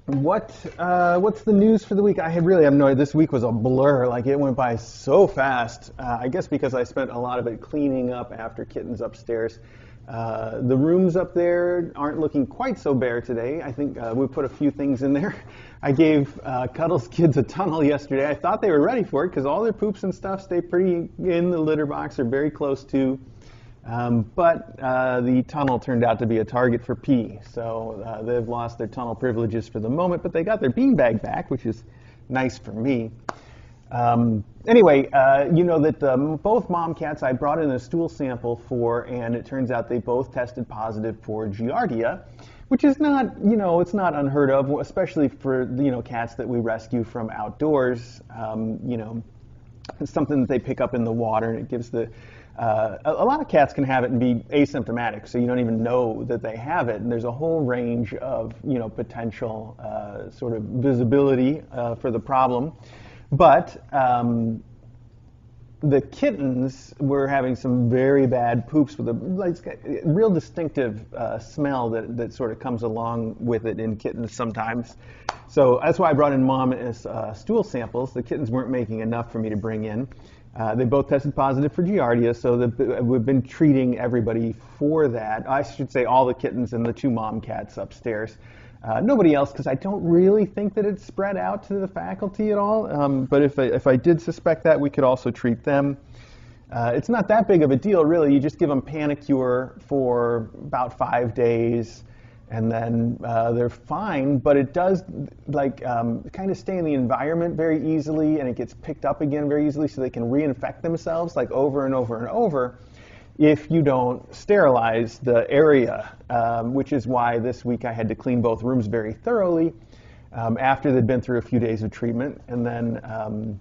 What's the news for the week? I really have no idea. This week was a blur. Like, it went by so fast. I guess because I spent a lot of it cleaning up after kittens upstairs. The rooms up there aren't looking quite so bare today. I think we put a few things in there. I gave Cuddles' kids a tunnel yesterday. I thought they were ready for it because all their poops and stuff stay pretty in the litter box or very close to. But the tunnel turned out to be a target for pee, so they've lost their tunnel privileges for the moment, but they got their beanbag back, which is nice for me. Anyway, you know that both mom cats I brought in a stool sample for, and it turns out they both tested positive for Giardia, which is not, it's not unheard of, especially for, cats that we rescue from outdoors. It's something that they pick up in the water, and it gives a lot of cats can have it and be asymptomatic, so you don't even know that they have it. And there's a whole range of, potential sort of visibility for the problem. But the kittens were having some very bad poops with a real distinctive smell that sort of comes along with it in kittens sometimes. So that's why I brought in mom as stool samples. The kittens weren't making enough for me to bring in. They both tested positive for Giardia, so we've been treating everybody for that. I should say all the kittens and the two mom cats upstairs. Nobody else, because I don't really think that it's spread out to the faculty at all. But if I did suspect that, we could also treat them. It's not that big of a deal, really. You just give them Panicure for about 5 days, and then they're fine. But it does kind of stay in the environment very easily, and it gets picked up again very easily, so they can reinfect themselves over and over and over if you don't sterilize the area, which is why this week I had to clean both rooms very thoroughly after they'd been through a few days of treatment, and then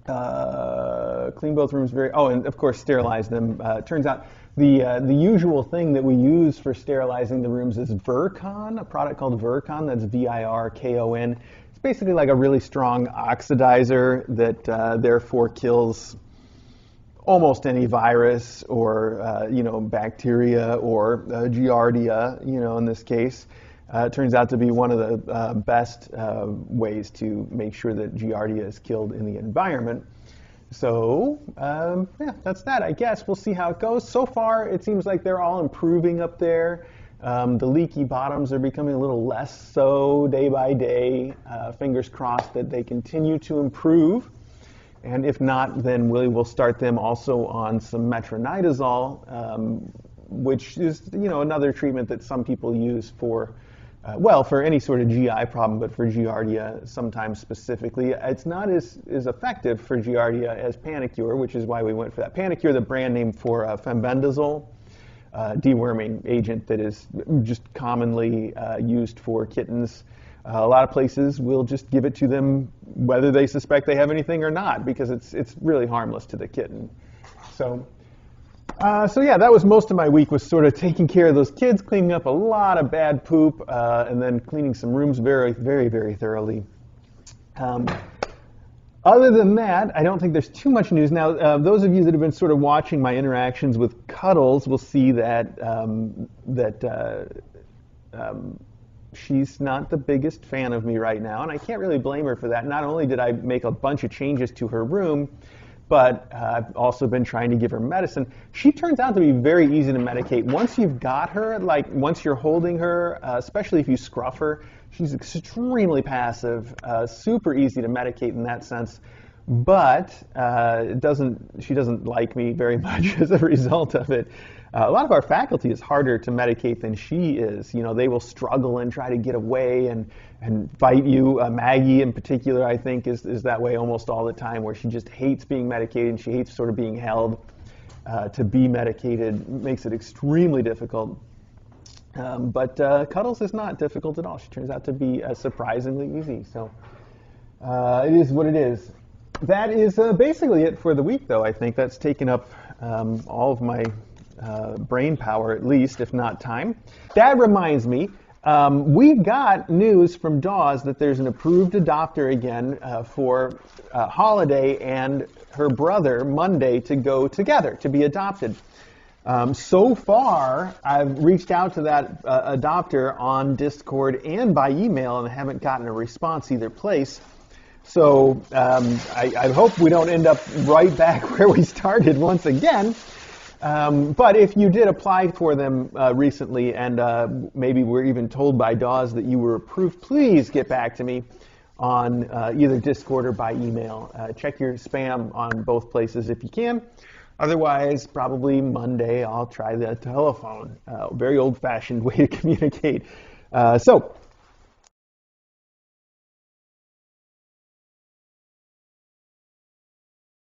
clean both rooms and of course sterilize them. Turns out the usual thing that we use for sterilizing the rooms is Virkon, a product called Virkon, that's Virkon. It's basically like a really strong oxidizer that therefore kills almost any virus or bacteria or Giardia, in this case. It turns out to be one of the best ways to make sure that Giardia is killed in the environment. So, that's that, I guess. We'll see how it goes. So far, it seems like they're all improving up there. The leaky bottoms are becoming a little less so day by day. Fingers crossed that they continue to improve. And if not, then we'll start them also on some metronidazole, which is, another treatment that some people use for any sort of GI problem, but for Giardia sometimes specifically. It's not as effective for Giardia as Panicure, which is why we went for that. Panicure, the brand name for fenbendazole, deworming agent that is just commonly used for kittens. A lot of places will just give it to them whether they suspect they have anything or not, because it's really harmless to the kitten. So yeah, that was most of my week, was sort of taking care of those kids, cleaning up a lot of bad poop, and then cleaning some rooms very, very, very thoroughly. Other than that, I don't think there's too much news. Now, those of you that have been sort of watching my interactions with Cuddles will see that she's not the biggest fan of me right now, and I can't really blame her for that. Not only did I make a bunch of changes to her room, but I've also been trying to give her medicine. She turns out to be very easy to medicate. Once you've got her, once you're holding her, especially if you scruff her, she's extremely passive, super easy to medicate in that sense. But she doesn't like me very much as a result of it. A lot of our faculty is harder to medicate than she is. They will struggle and try to get away and fight you. Maggie in particular, I think, is that way almost all the time, where she just hates being medicated and she hates sort of being held to be medicated. Makes it extremely difficult. But Cuddles is not difficult at all. She turns out to be surprisingly easy. So it is what it is. That is basically it for the week, though. I think that's taken up all of my brain power, at least, if not time. That reminds me, we got news from Dawes that there's an approved adopter again for Holiday and her brother, Monday, to go together, to be adopted. So far, I've reached out to that adopter on Discord and by email and haven't gotten a response either place. So I hope we don't end up right back where we started once again. But if you did apply for them recently and maybe were even told by Dawes that you were approved, please get back to me on either Discord or by email. Check your spam on both places if you can. Otherwise, probably Monday, I'll try the telephone. Very old-fashioned way to communicate. So